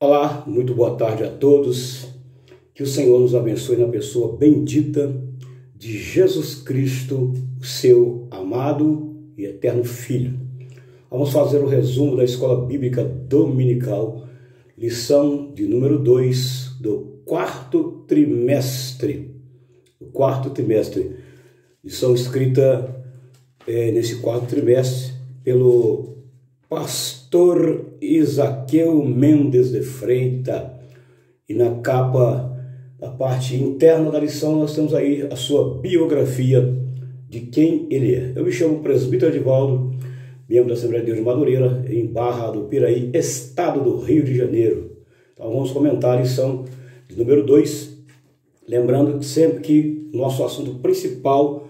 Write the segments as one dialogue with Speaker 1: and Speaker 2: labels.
Speaker 1: Olá, muito boa tarde a todos. Que o Senhor nos abençoe na pessoa bendita de Jesus Cristo, o seu amado e eterno Filho. Vamos fazer o resumo da Escola Bíblica Dominical, lição de número 2 do quarto trimestre. Lição escrita nesse quarto trimestre pelo pastor Isaqueu Mendes de Freitas. E na capa, na parte interna da lição, nós temos aí a sua biografia de quem ele é. Eu me chamo Presbítero Edivaldo, membro da Assembleia de Deus de Madureira, em Barra do Piraí, estado do Rio de Janeiro. Então vamos comentar a lição de número 2, lembrando sempre que nosso assunto principal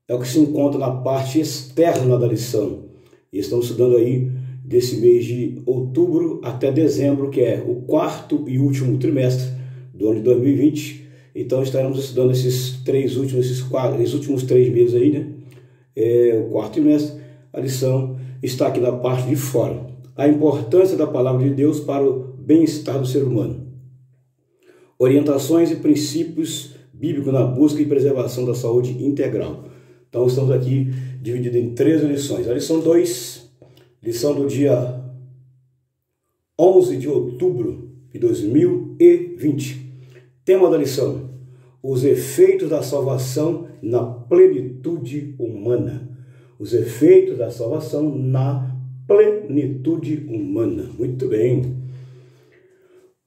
Speaker 1: é o que se encontra na parte externa da lição. E estamos estudando aí desse mês de outubro até dezembro, que é o quarto e último trimestre do ano de 2020. Então estaremos estudando esses últimos 3 meses aí, né? O quarto trimestre. A lição está aqui na parte de fora. A importância da palavra de Deus para o bem-estar do ser humano. Orientações e princípios bíblicos na busca e preservação da saúde integral. Então estamos aqui divididos em 13 lições. A lição 2, lição do dia 11 de outubro de 2020. Tema da lição: os efeitos da salvação na plenitude humana. Os efeitos da salvação na plenitude humana. Muito bem.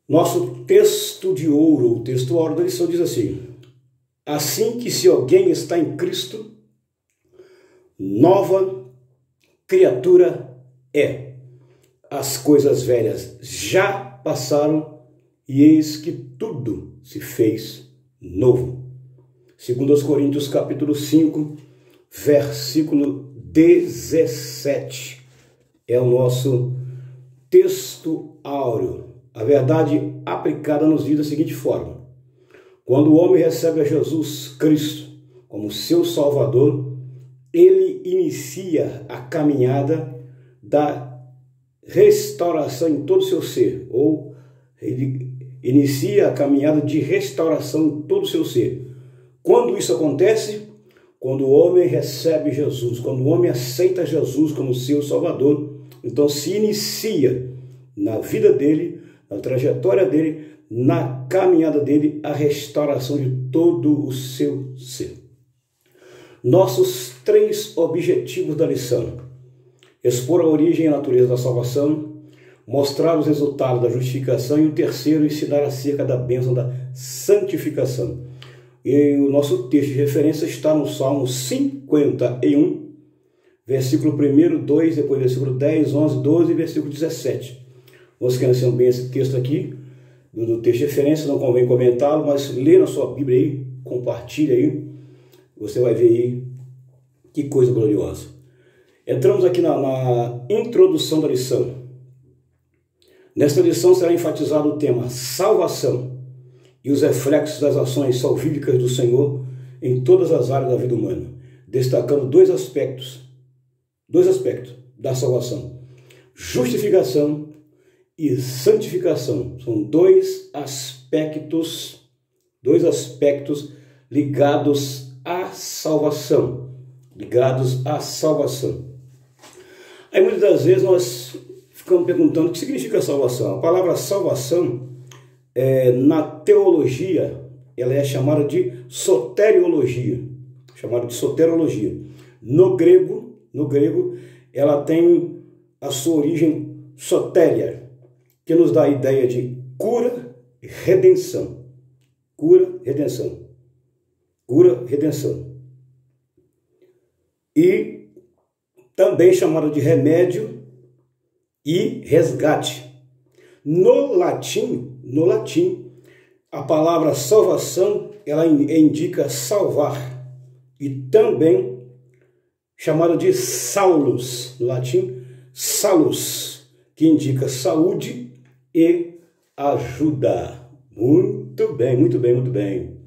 Speaker 1: Nosso texto de ouro, o texto ouro da lição diz assim: assim que se alguém está em Cristo, nova criatura é. As coisas velhas já passaram e eis que tudo se fez novo. 2 Coríntios capítulo 5, versículo 17. É o nosso texto áureo. A verdade aplicada nos diz da seguinte forma: quando o homem recebe a Jesus Cristo como seu Salvador, ele inicia a caminhada da restauração em todo o seu ser, ou ele inicia a caminhada de restauração em todo o seu ser. Quando isso acontece? Quando o homem recebe Jesus, quando o homem aceita Jesus como seu Salvador, então se inicia na vida dele, na trajetória dele, na caminhada dele, a restauração de todo o seu ser. Nossos 3 objetivos da lição: expor a origem e a natureza da salvação, mostrar os resultados da justificação e o terceiro, ensinar acerca da bênção da santificação. E o nosso texto de referência está no Salmo 51, versículo 1, 2, depois versículo 10, 11, 12 e versículo 17. Nós conhecemos bem esse texto aqui, do texto de referência, não convém comentá-lo, mas lê na sua Bíblia aí, compartilha aí, você vai ver aí que coisa gloriosa. Entramos aqui na introdução da lição. Nesta lição será enfatizado o tema salvação e os reflexos das ações salvíficas do Senhor em todas as áreas da vida humana, destacando dois aspectos da salvação: justificação e santificação. São dois aspectos ligados à salvação. Aí muitas das vezes nós ficamos perguntando o que significa salvação. A palavra salvação, na teologia, ela é chamada de soteriologia. No grego, ela tem a sua origem sotéria, que nos dá a ideia de cura e redenção. E também chamada de remédio e resgate. No latim, a palavra salvação, ela indica salvar, e também chamada de salus, no latim, salus, que indica saúde e ajuda. Muito bem.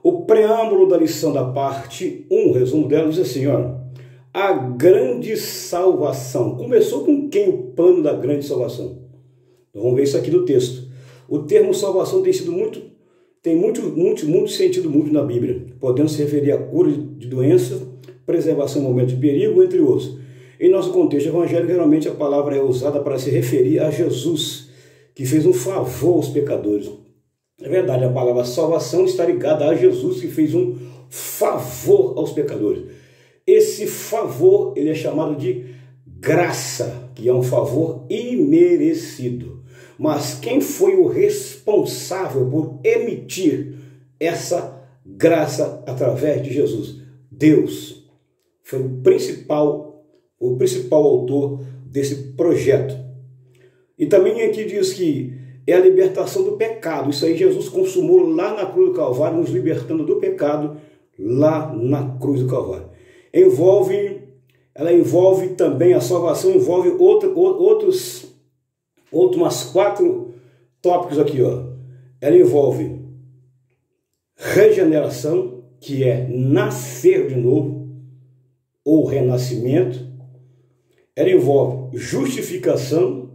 Speaker 1: O preâmbulo da lição da parte 1, resumo dela, diz assim, olha: a grande salvação. Começou com quem o plano da grande salvação? Então, vamos ver isso aqui no texto. O termo salvação tem muito sentido mútuo na Bíblia, podendo se referir à cura de doenças, preservação em momentos de perigo, entre outros. Em nosso contexto evangélico, geralmente a palavra é usada para se referir a Jesus, que fez um favor aos pecadores. É verdade, a palavra salvação está ligada a Jesus, que fez um favor aos pecadores. Esse favor, ele é chamado de graça, que é um favor imerecido. Mas quem foi o responsável por emitir essa graça através de Jesus? Deus foi o principal autor desse projeto. E também aqui diz que é a libertação do pecado. Isso aí Jesus consumou lá na cruz do Calvário, nos libertando do pecado lá na cruz do Calvário. Ela envolve também, a salvação envolve outros umas 4 tópicos aqui, ó. Ela envolve regeneração, que é nascer de novo, ou renascimento. Ela envolve justificação,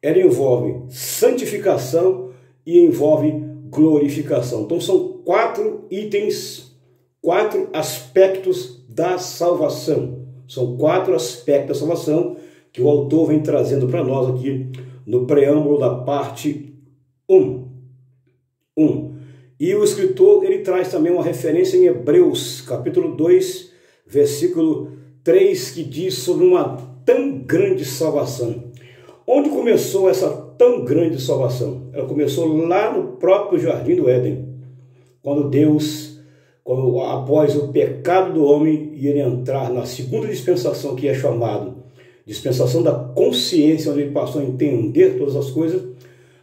Speaker 1: ela envolve santificação e envolve glorificação. Então são 4 itens, 4 aspectos da salvação. São 4 aspectos da salvação que o autor vem trazendo para nós aqui no preâmbulo da parte 1. E o escritor, ele traz também uma referência em Hebreus, capítulo 2, versículo 3, que diz sobre uma tão grande salvação. Onde começou essa tão grande salvação? Ela começou lá no próprio Jardim do Éden, após o pecado do homem e ele entrar na segunda dispensação, que é chamado dispensação da consciência, onde ele passou a entender todas as coisas.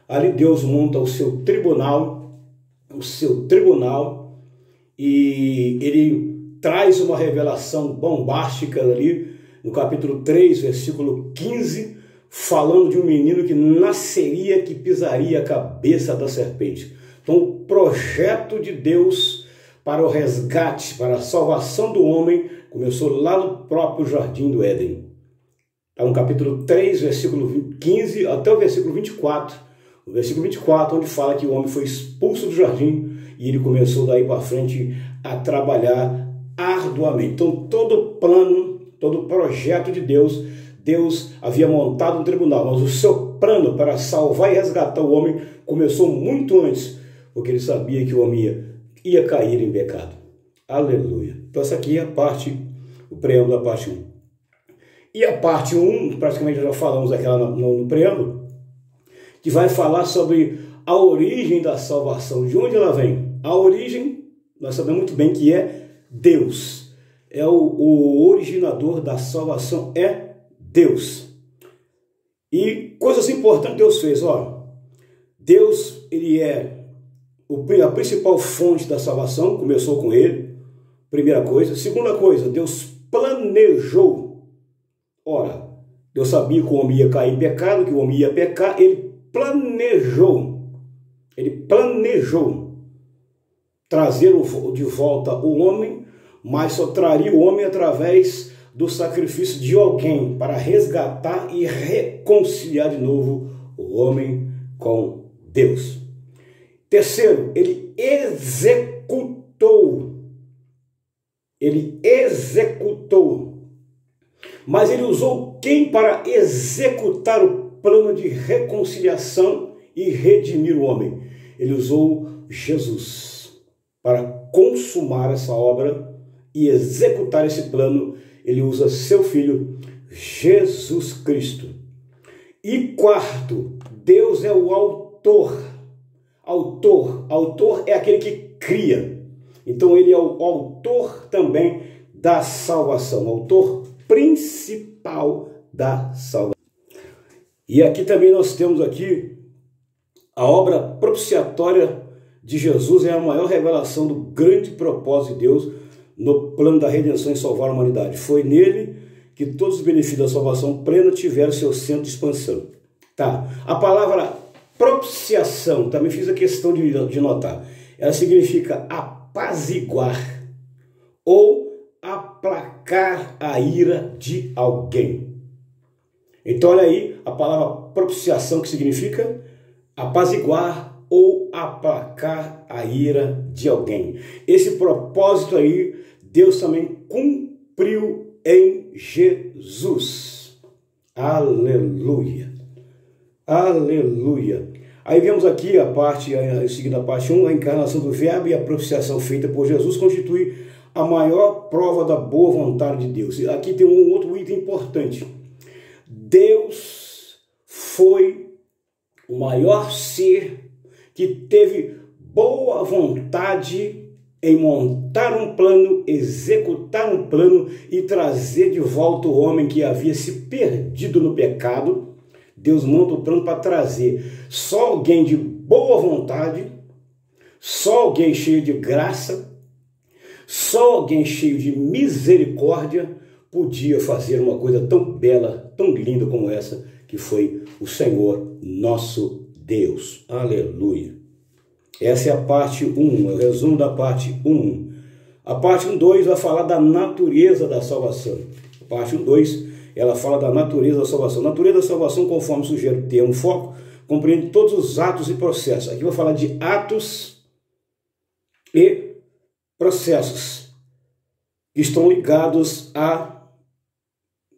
Speaker 1: Ali Deus monta o seu tribunal, e ele traz uma revelação bombástica ali no capítulo 3, versículo 15, falando de um menino que nasceria, que pisaria a cabeça da serpente. Então o projeto de Deus para o resgate, para a salvação do homem, começou lá no próprio Jardim do Éden. Está no capítulo 3, versículo 15 até o versículo 24. O versículo 24, onde fala que o homem foi expulso do jardim e ele começou daí para frente a trabalhar arduamente. Então todo plano, todo projeto de Deus, Deus havia montado um tribunal, mas o seu plano para salvar e resgatar o homem começou muito antes, porque ele sabia que o homem ia cair em pecado. Aleluia. Então essa aqui é a parte, o preâmbulo da parte 1. E a parte 1, praticamente já falamos aquela no preâmbulo, que vai falar sobre a origem da salvação, de onde ela vem. A origem, nós sabemos muito bem que é Deus. É o originador da salvação, é Deus. E coisas importantes Deus fez, ó. Deus, ele é a principal fonte da salvação, começou com ele, primeira coisa. Segunda coisa, Deus planejou. Ora, Deus sabia que o homem ia cair em pecado, que o homem ia pecar, ele planejou trazer de volta o homem, mas só traria o homem através do sacrifício de alguém para resgatar e reconciliar de novo o homem com Deus. Terceiro, ele executou. Mas ele usou quem para executar o plano de reconciliação e redimir o homem? Ele usou Jesus para consumar essa obra e executar esse plano. Ele usa seu Filho, Jesus Cristo. E quarto, Deus é o autor. Autor é aquele que cria. Então ele é o autor também da salvação, autor principal da salvação. E aqui também nós temos aqui a obra propiciatória de Jesus, é a maior revelação do grande propósito de Deus no plano da redenção e salvar a humanidade. Foi nele que todos os benefícios da salvação plena tiveram seu centro de expansão. Tá. A palavra propiciação, também fiz a questão de notar, ela significa apaziguar ou aplacar a ira de alguém. Então olha aí, a palavra propiciação, que significa apaziguar ou aplacar a ira de alguém. Esse propósito aí, Deus também cumpriu em Jesus. Aleluia. Aleluia. Aí vemos aqui a parte, seguindo a parte 1, a encarnação do verbo e a propiciação feita por Jesus constitui a maior prova da boa vontade de Deus. Aqui tem um outro item importante. Deus foi o maior ser que teve boa vontade em montar um plano, executar um plano e trazer de volta o homem que havia se perdido no pecado. Deus monta o plano para trazer só alguém de boa vontade, só alguém cheio de graça, só alguém cheio de misericórdia podia fazer uma coisa tão bela, tão linda como essa, que foi o Senhor nosso Deus. Aleluia. Essa é a parte 1, o resumo da parte 1. A parte 1.2 vai falar da natureza da salvação. A parte 1.2, ela fala da natureza da salvação. A natureza da salvação, conforme sugere o termo foco, compreende todos os atos e processos. Aqui eu vou falar de atos e processos que estão ligados à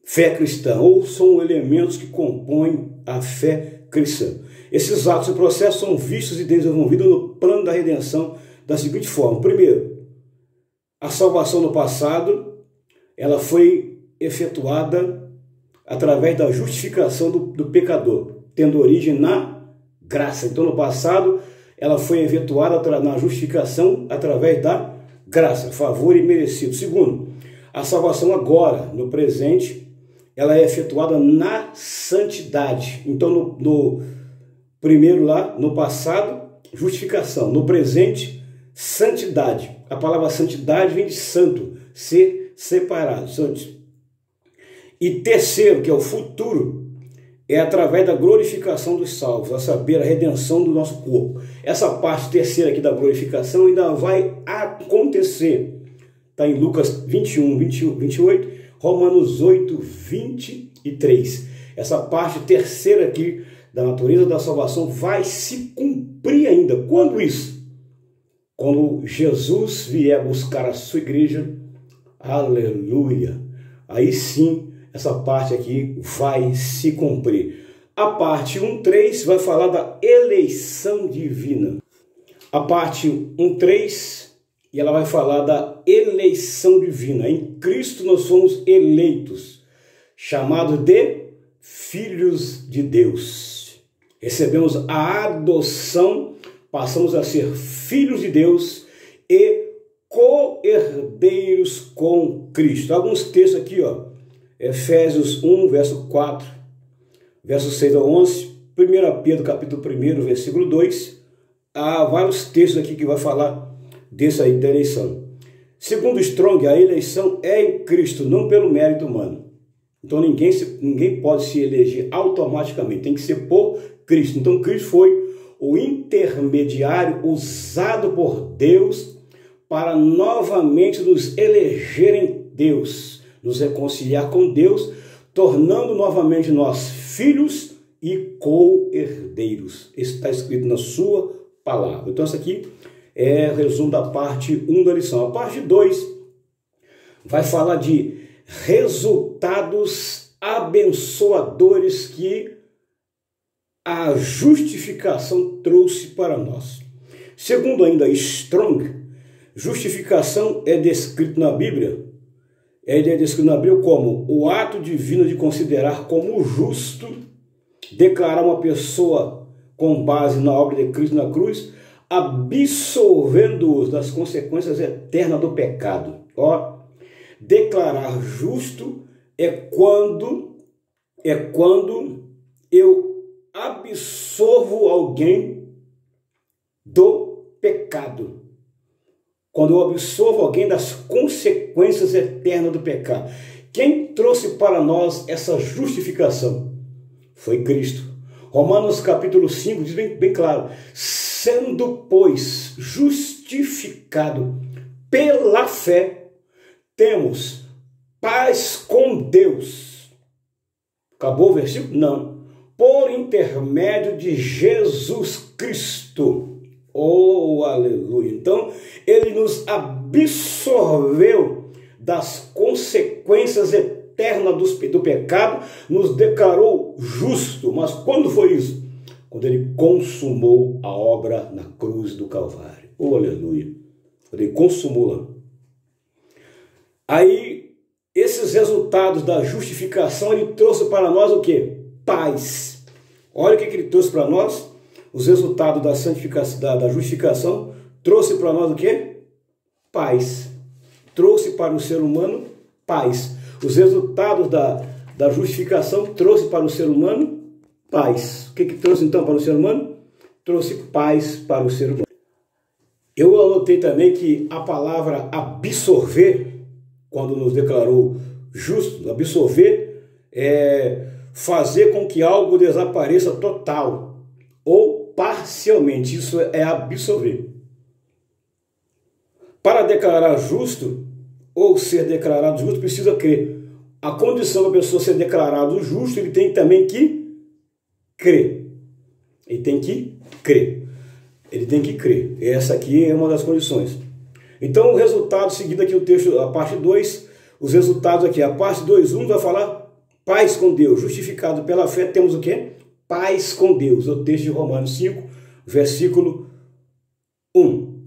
Speaker 1: fé cristã, ou são elementos que compõem a fé cristã. Esses atos e processos são vistos e desenvolvidos no plano da redenção da seguinte forma. Primeiro, a salvação no passado, ela foi efetuada através da justificação do pecador, tendo origem na graça. Então, no passado, ela foi efetuada na justificação através da graça, favor imerecido. Segundo, a salvação agora, no presente, ela é efetuada na santidade. Então, no primeiro lá, no passado, justificação. No presente, santidade. A palavra santidade vem de santo, ser separado. Santo. E terceiro, que é o futuro, é através da glorificação dos salvos, a saber, a redenção do nosso corpo. Essa parte terceira aqui da glorificação ainda vai acontecer. Está em Lucas 21, 28, Romanos 8, 23. Essa parte terceira aqui da natureza da salvação vai se cumprir ainda. Quando isso? Quando Jesus vier buscar a sua igreja, aleluia, aí sim essa parte aqui vai se cumprir. A parte 1.3 vai falar da eleição divina. A parte 1.3, e ela vai falar da eleição divina. Em Cristo nós fomos eleitos, chamados de filhos de Deus. Recebemos a adoção, passamos a ser filhos de Deus e co-herdeiros com Cristo. Alguns textos aqui, ó. Efésios 1, verso 4, verso 6 a 11, 1 Pedro, capítulo 1, versículo 2, há vários textos aqui que vai falar dessa aí da eleição. Segundo Strong, a eleição é em Cristo, não pelo mérito humano. Então ninguém pode se eleger automaticamente, tem que ser por Cristo. Então Cristo foi o intermediário usado por Deus para novamente nos eleger em Deus, nos reconciliar com Deus, tornando novamente nós filhos e co-herdeiros. Isso está escrito na sua palavra. Então, isso aqui é o resumo da parte 1 da lição. A parte 2 vai falar de resultados abençoadores que a justificação trouxe para nós. Segundo ainda Strong, justificação é descrito na Bíblia como o ato divino de considerar como justo, declarar uma pessoa com base na obra de Cristo na cruz, absolvendo-os das consequências eternas do pecado. Ó, declarar justo é quando eu absolvo alguém do pecado. Quando eu absolvo alguém das consequências eternas do pecado. Quem trouxe para nós essa justificação? Foi Cristo. Romanos capítulo 5 diz bem claro: sendo, pois, justificado pela fé, temos paz com Deus. Acabou o versículo? Não. por intermédio de Jesus Cristo. Oh, aleluia! Então, ele nos absorveu das consequências eternas do pecado, nos declarou justo. Mas quando foi isso? Quando ele consumou a obra na cruz do Calvário. Oh, aleluia! Quando ele consumou lá. Aí, esses resultados da justificação, ele trouxe para nós o quê? Paz. Olha o que ele trouxe para nós. Os resultados da santificação, da justificação, trouxe para nós o quê? Paz. Trouxe para o ser humano paz. Os resultados da justificação trouxe para o ser humano paz. O que trouxe então para o ser humano? Trouxe paz para o ser humano. Eu anotei também que a palavra absorver, quando nos declarou justo, absorver é fazer com que algo desapareça total ou parcialmente. Isso é absorver. Para declarar justo ou ser declarado justo, precisa crer. A condição da pessoa ser declarado justo, ele tem também que crer. Ele tem que crer. Ele tem que crer. Essa aqui é uma das condições. Então, o resultado, seguindo aqui o texto, a parte 2, os resultados aqui. A parte 2.1 vai falar paz com Deus. Justificado pela fé, temos o quê? Paz com Deus. O texto de Romanos 5, versículo 1.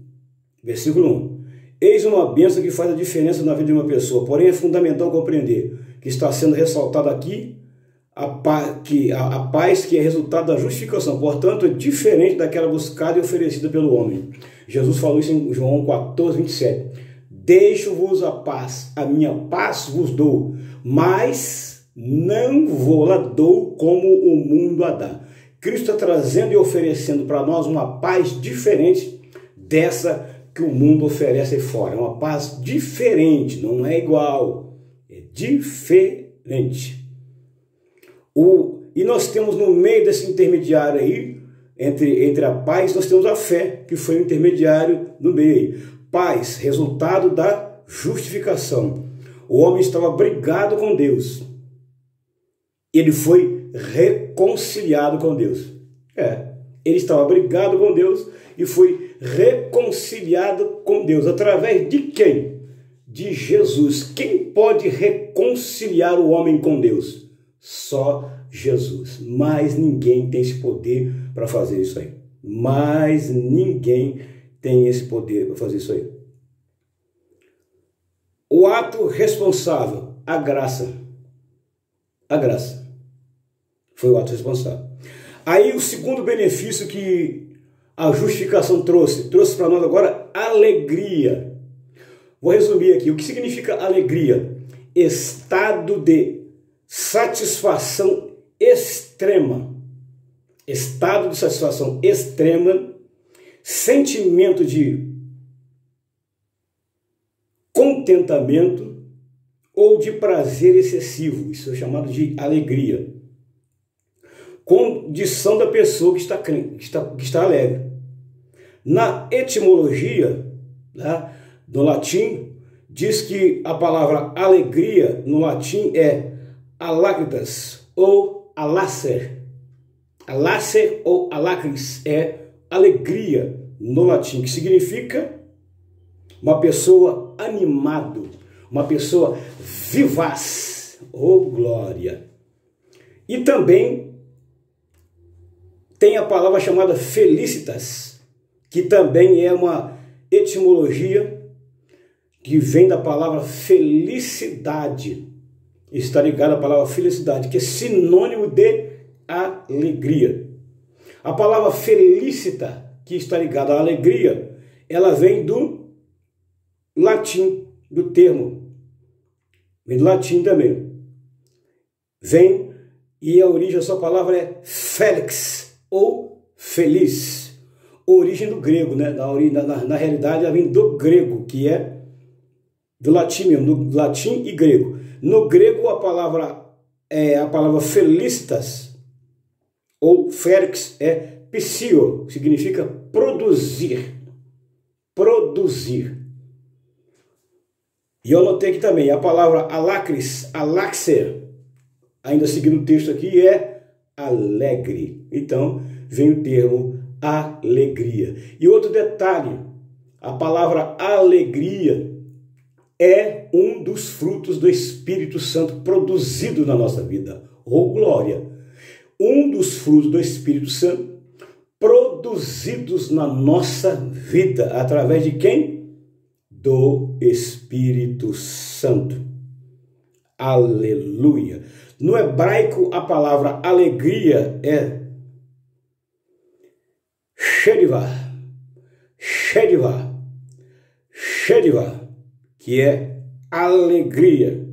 Speaker 1: Versículo 1. Eis uma bênção que faz a diferença na vida de uma pessoa. Porém, é fundamental compreender que está sendo ressaltado aqui a paz que é resultado da justificação. Portanto, é diferente daquela buscada e oferecida pelo homem. Jesus falou isso em João 14, 27. Deixo-vos a paz, a minha paz vos dou, mas não vou lá dou como o mundo a dá. Cristo está trazendo e oferecendo para nós uma paz diferente dessa que o mundo oferece aí fora. É uma paz diferente, não é igual, é diferente. E nós temos no meio desse intermediário aí, entre a paz, nós temos a fé, que foi o intermediário no meio. Paz, resultado da justificação. O homem estava brigado com Deus. Ele foi reconciliado com Deus. Ele estava brigado com Deus e foi reconciliado com Deus. Através de quem? De Jesus. Quem pode reconciliar o homem com Deus? Só Jesus. Mas ninguém tem esse poder para fazer isso aí. Mas ninguém tem esse poder para fazer isso aí. O ato responsável, a graça. A graça. Foi o ato responsável. Aí o segundo benefício que a justificação trouxe para nós agora, alegria. Vou resumir aqui. O que significa alegria? Estado de satisfação extrema. Estado de satisfação extrema, sentimento de contentamento ou de prazer excessivo. Isso é chamado de alegria. Condição da pessoa que está alegre. Na etimologia, né, do latim, diz que a palavra alegria no latim é alacritas ou alacer. Alacer ou alacris é alegria no latim, que significa uma pessoa animado, uma pessoa vivaz. Oh, glória! E também tem a palavra chamada felicitas, que também é uma etimologia que vem da palavra felicidade. Está ligada à palavra felicidade, que é sinônimo de alegria. A palavra felicita, que está ligada à alegria, ela vem do latim, do termo. Vem do latim também. Vem, e a origem dessa palavra é felix, ou feliz. Origem do grego, né? Na realidade, ela vem do grego, que é do latim mesmo, do latim e grego. No grego, a palavra felicitas, ou felix, é psio, que significa produzir. Produzir. E eu anotei aqui também, a palavra alacris, alaxer, ainda seguindo o texto aqui, é alegre. Então, vem o termo alegria. E outro detalhe, a palavra alegria é um dos frutos do Espírito Santo produzido na nossa vida. Oh, glória! Um dos frutos do Espírito Santo produzidos na nossa vida. Através de quem? Do Espírito Santo. Aleluia! No hebraico, a palavra alegria é shediva, shediva, shediva, que é alegria.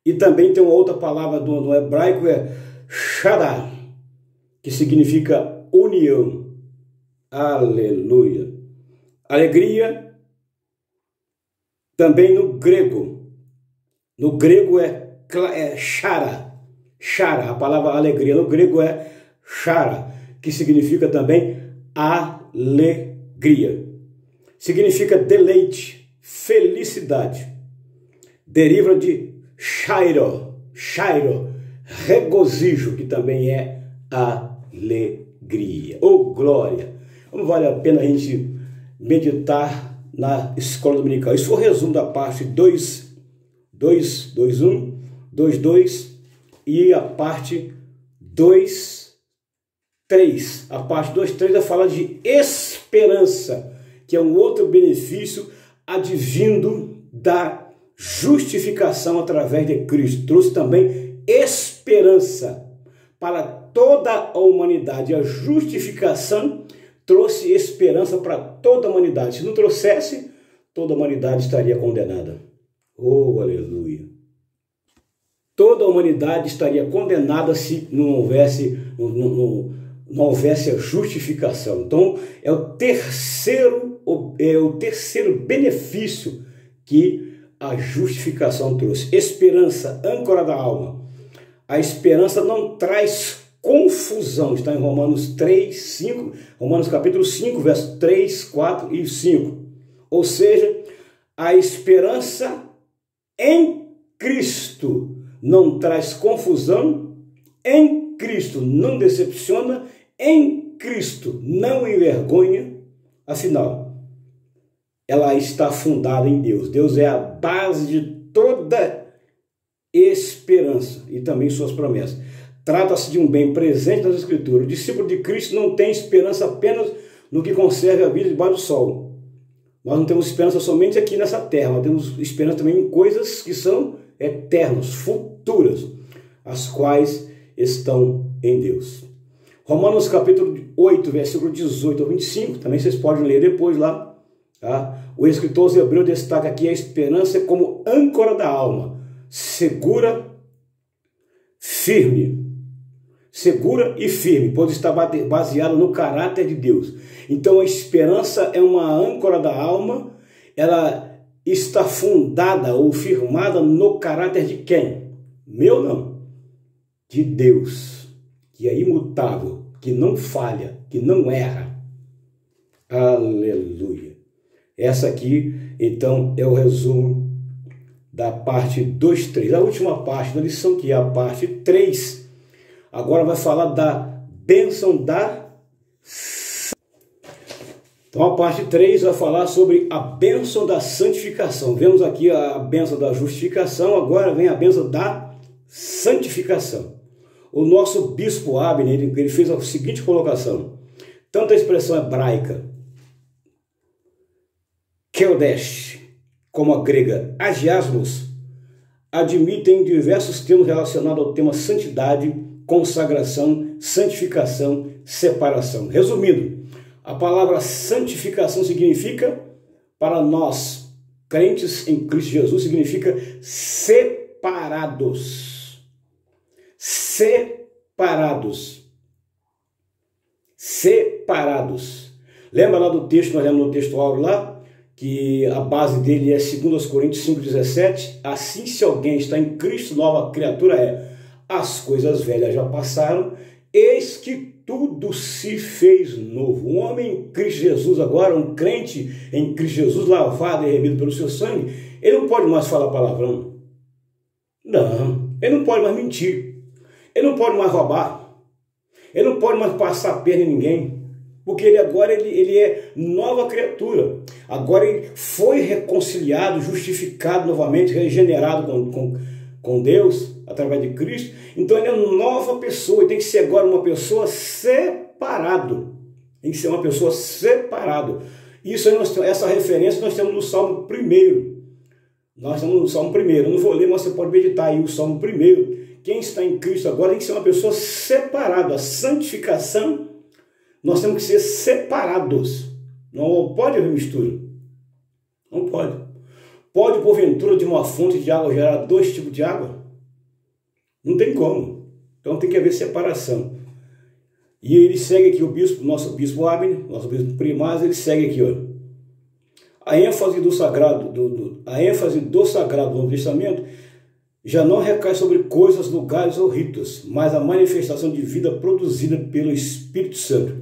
Speaker 1: E também tem uma outra palavra no hebraico, é shada, que significa união. Aleluia. Alegria também no grego. No grego é chara. Chara, a palavra alegria no grego é chara, que significa também alegria. Significa deleite, felicidade. Deriva de chairo, regozijo, que também é alegria. Oh, glória! Como vale a pena a gente meditar na escola dominical. Isso foi o resumo da parte 2.1, 2.2 e a parte 2.3. A parte 2.3 vai falar de esperança, que é um outro benefício advindo da justificação através de Cristo. Trouxe também esperança para toda a humanidade. A justificação trouxe esperança para toda a humanidade. Se não trouxesse, toda a humanidade estaria condenada. Oh, aleluia! Toda a humanidade estaria condenada se não houvesse a justificação. Então, é o terceiro benefício que a justificação trouxe. Esperança, âncora da alma. A esperança não traz confusão. Está em Romanos 3, 5, Romanos capítulo 5, versos 3, 4 e 5. Ou seja, a esperança em Cristo não traz confusão, em Cristo não decepciona, em Cristo não envergonha. Afinal, ela está fundada em Deus. Deus é a base de toda esperança e também suas promessas. Trata-se de um bem presente nas Escrituras. O discípulo de Cristo não tem esperança apenas no que conserve a vida debaixo do sol. Nós não temos esperança somente aqui nessa terra, nós temos esperança também em coisas que são eternas, futuras, as quais estão em Deus. Romanos capítulo 8, versículo 18 a 25, também vocês podem ler depois lá. Tá? O escritor aos Hebreus destaca aqui a esperança como âncora da alma, segura e firme, pois está baseado no caráter de Deus. Então a esperança é uma âncora da alma, ela está fundada ou firmada no caráter de quem? Meu não, de Deus, que é imutável, que não falha, que não erra. Aleluia. Essa aqui, então, é o resumo da parte 2.3. A última parte da lição, que é a parte 3, agora vai falar da bênção da... Então a parte 3 vai falar sobre a bênção da santificação. Vemos aqui a bênção da justificação, agora vem a bênção da santificação. O nosso bispo Abner, ele fez a seguinte colocação. Tanto a expressão hebraica, Keodesh, como a grega, agiasmos, admitem diversos termos relacionados ao tema santidade, consagração, santificação, separação. Resumindo, a palavra santificação significa, para nós, crentes em Cristo Jesus, significa separados. Separados. Separados. Lembra lá do texto, nós lemos no texto áureo lá, que a base dele é 2 Coríntios 5,17. Assim, se alguém está em Cristo, nova criatura é. As coisas velhas já passaram, eis que tudo se fez novo. Um homem em Cristo Jesus agora, um crente em Cristo Jesus, lavado e remido pelo seu sangue, ele não pode mais falar palavrão. Não, ele não pode mais mentir. Ele não pode mais roubar. Ele não pode mais passar a perna em ninguém, porque ele agora ele é nova criatura. Agora ele foi reconciliado, justificado novamente, regenerado com Deus, através de Cristo. Então ele é uma nova pessoa, ele tem que ser agora uma pessoa separado. Tem que ser uma pessoa separado. Isso aí essa referência nós temos no Salmo 1. Nós estamos no Salmo 1. Eu não vou ler, mas você pode meditar aí o Salmo 1. Quem está em Cristo agora tem que ser uma pessoa separada. A santificação, nós temos que ser separados. Não pode haver mistura. Não pode. Pode, porventura, de uma fonte de água gerar dois tipos de água? Não tem como. Então tem que haver separação. E ele segue aqui o bispo, nosso bispo Abner, nosso bispo Primaz, ele segue aqui, ó. A ênfase do sagrado, a ênfase do sagrado do Novo Testamento já não recai sobre coisas, lugares ou ritos, mas a manifestação de vida produzida pelo Espírito Santo.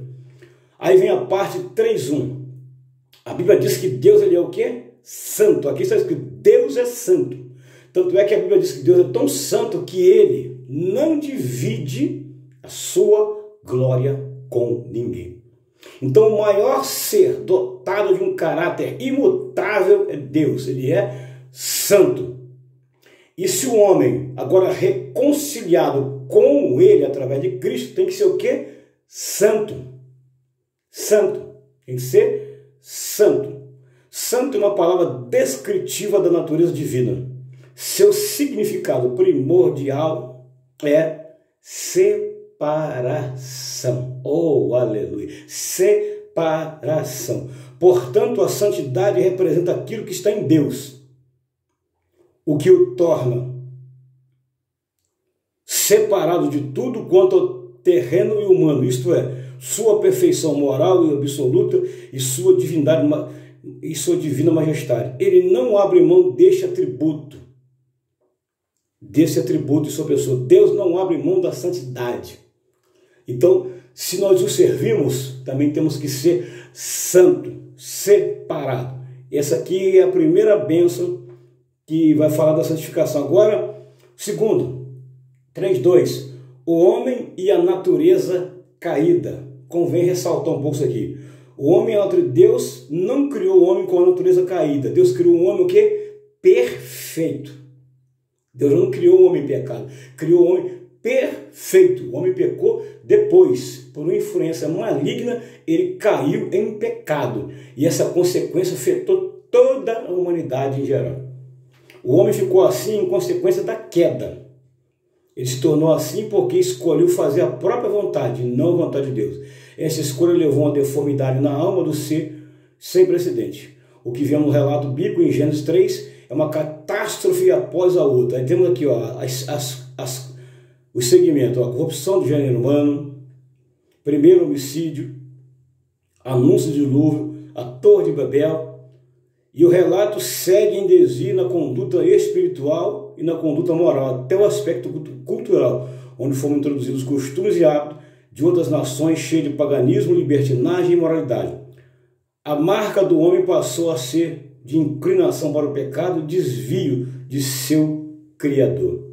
Speaker 1: Aí vem a parte 3.1. A Bíblia diz que Deus ele é o quê? Santo. Aqui está escrito, Deus é santo. Tanto é que a Bíblia diz que Deus é tão santo que ele não divide a sua glória com ninguém. Então o maior ser dotado de um caráter imutável é Deus. Ele é santo. E se o homem, agora reconciliado com ele através de Cristo, tem que ser o quê? Santo. Santo. Tem que ser santo. Santo é uma palavra descritiva da natureza divina. Seu significado primordial é separação. Oh, aleluia! Separação. Portanto, a santidade representa aquilo que está em Deus, o que o torna separado de tudo quanto ao terreno e humano, isto é, sua perfeição moral e absoluta e sua divindade e sua divina majestade. Ele não abre mão deste atributo de sua pessoa. Deus não abre mão da santidade. Então, se nós o servimos, também temos que ser santo, separado. Essa aqui é a primeira bênção que vai falar da santificação. Agora, segundo, 3.2, o homem e a natureza caída. Convém ressaltar um pouco isso aqui. O homem, Deus não criou o homem com a natureza caída. Deus criou um homem o quê? Perfeito. Deus não criou o homem em pecado. Criou o homem perfeito. O homem pecou depois. Por uma influência maligna, ele caiu em pecado. E essa consequência afetou toda a humanidade em geral. O homem ficou assim em consequência da queda. Ele se tornou assim porque escolheu fazer a própria vontade, não a vontade de Deus. Essa escolha levou a uma deformidade na alma do ser sem precedente. O que vemos no relato bíblico em Gênesis 3 é uma catástrofe após a outra. Aí temos aqui ó, os segmentos: a corrupção do gênero humano, primeiro homicídio, anúncio de dilúvio, a Torre de Babel. E o relato segue em desvio na conduta espiritual e na conduta moral, até o aspecto cultural, onde foram introduzidos costumes e hábitos de outras nações cheias de paganismo, libertinagem e imoralidade. A marca do homem passou a ser de inclinação para o pecado e desvio de seu Criador.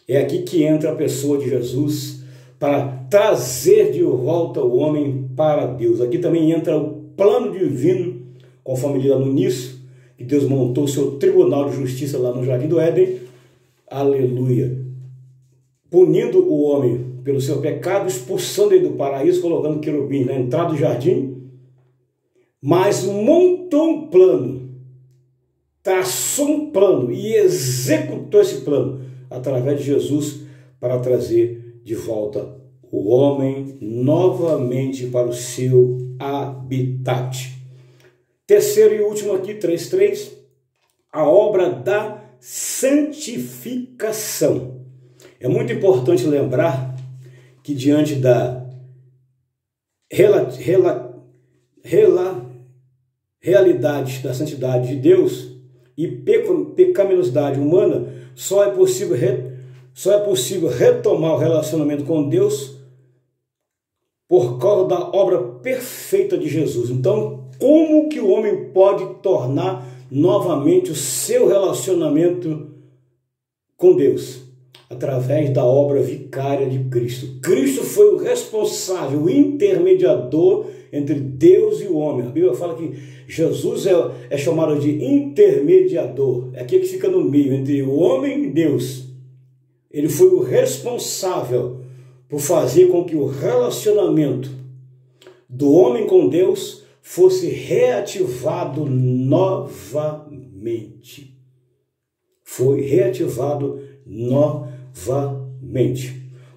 Speaker 1: É aqui que entra a pessoa de Jesus para trazer de volta o homem para Deus. Aqui também entra o plano divino, conforme ele lá no início, que Deus montou o seu tribunal de justiça lá no Jardim do Éden, aleluia, punindo o homem pelo seu pecado, expulsando ele do paraíso, colocando querubim na entrada do jardim, mas montou um plano, traçou um plano e executou esse plano através de Jesus para trazer de volta o homem novamente para o seu habitat. Terceiro e último aqui, 3.3, a obra da santificação. É muito importante lembrar que diante da realidade da santidade de Deus e pecaminosidade humana, só é possível retomar o relacionamento com Deus por causa da obra perfeita de Jesus. Então, como que o homem pode tornar novamente o seu relacionamento com Deus? através da obra vicária de Cristo. Cristo foi o responsável, o intermediador entre Deus e o homem. A Bíblia fala que Jesus é chamado de intermediador, é aquele que fica no meio entre o homem e Deus. Ele foi o responsável por fazer com que o relacionamento do homem com Deus fosse reativado novamente. Foi reativado novamente.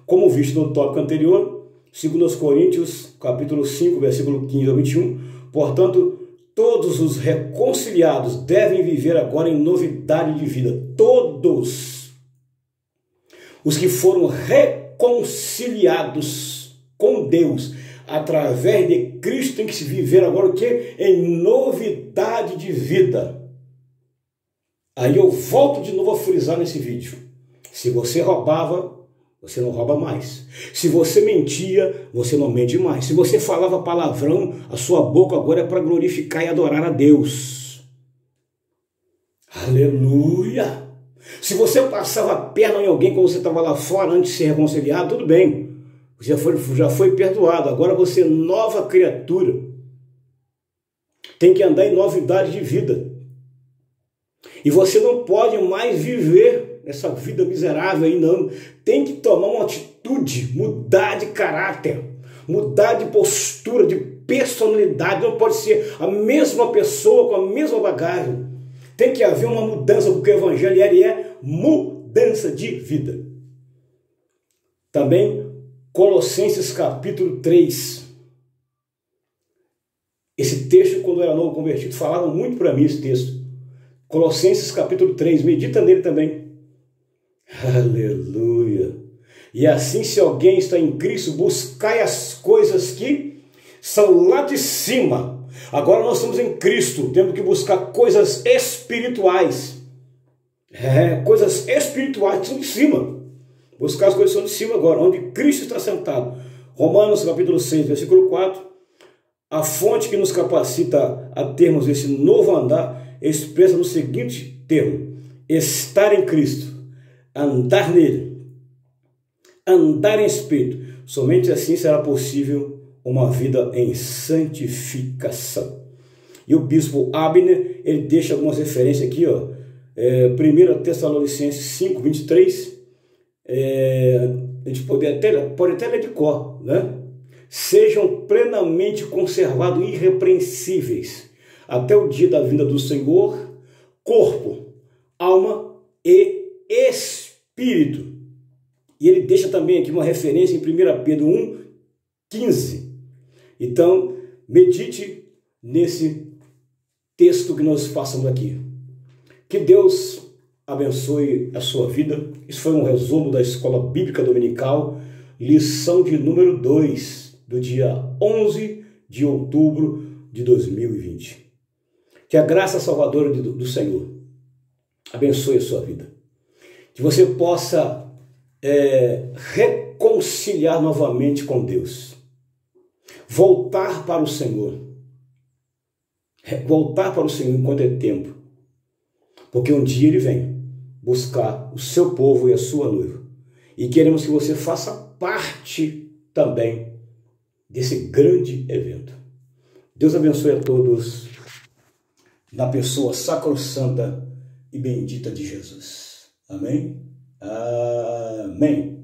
Speaker 1: Como visto no tópico anterior, 2 Coríntios, capítulo 5, versículo 15 ao 21, portanto, todos os reconciliados devem viver agora em novidade de vida. Todos os que foram reconciliados com Deus através de Cristo têm que se viver agora o quê? Em novidade de vida. Aí eu volto de novo a frisar nesse vídeo. Se você roubava, você não rouba mais. Se você mentia, você não mente mais. Se você falava palavrão, a sua boca agora é para glorificar e adorar a Deus. Aleluia! Se você passava a perna em alguém quando você estava lá fora antes de ser reconciliado, tudo bem. Já foi perdoado. Agora você é nova criatura. Tem que andar em novidade de vida. E você não pode mais viver essa vida miserável aí, não. Tem que tomar uma atitude, mudar de caráter, mudar de postura, de personalidade. Não pode ser a mesma pessoa com a mesma bagagem. Tem que haver uma mudança, porque o Evangelho é mudança de vida. Também, Colossenses capítulo 3. Esse texto, quando eu era novo convertido, falava muito para mim esse texto. Colossenses capítulo 3, medita nele também. Aleluia! E assim, se alguém está em Cristo, buscai as coisas que são lá de cima. Agora nós estamos em Cristo, temos que buscar coisas espirituais. Coisas espirituais que são de cima. Buscar as coisas que são de cima agora, onde Cristo está sentado. Romanos capítulo 6, versículo 4. A fonte que nos capacita a termos esse novo andar expressa no seguinte termo: estar em Cristo, andar nele, andar em espírito. Somente assim será possível uma vida em santificação. E o bispo Abner, ele deixa algumas referências aqui, ó. 1 Tessalonicenses 5, 23. A gente pode até ler de cor, né? Sejam plenamente conservados irrepreensíveis até o dia da vinda do Senhor, corpo, alma e espírito. E ele deixa também aqui uma referência em 1 Pedro 1, 15. Então, medite nesse texto que nós passamos aqui. Que Deus abençoe a sua vida. Isso foi um resumo da Escola Bíblica Dominical, lição de número 2, do dia 11 de outubro de 2020. Que a graça salvadora do Senhor abençoe a sua vida. Que você possa reconciliar novamente com Deus. Voltar para o Senhor. Voltar para o Senhor enquanto é tempo. Porque um dia Ele vem buscar o seu povo e a sua noiva. E queremos que você faça parte também desse grande evento. Deus abençoe a todos na pessoa sacrossanta e bendita de Jesus. Amém? Amém.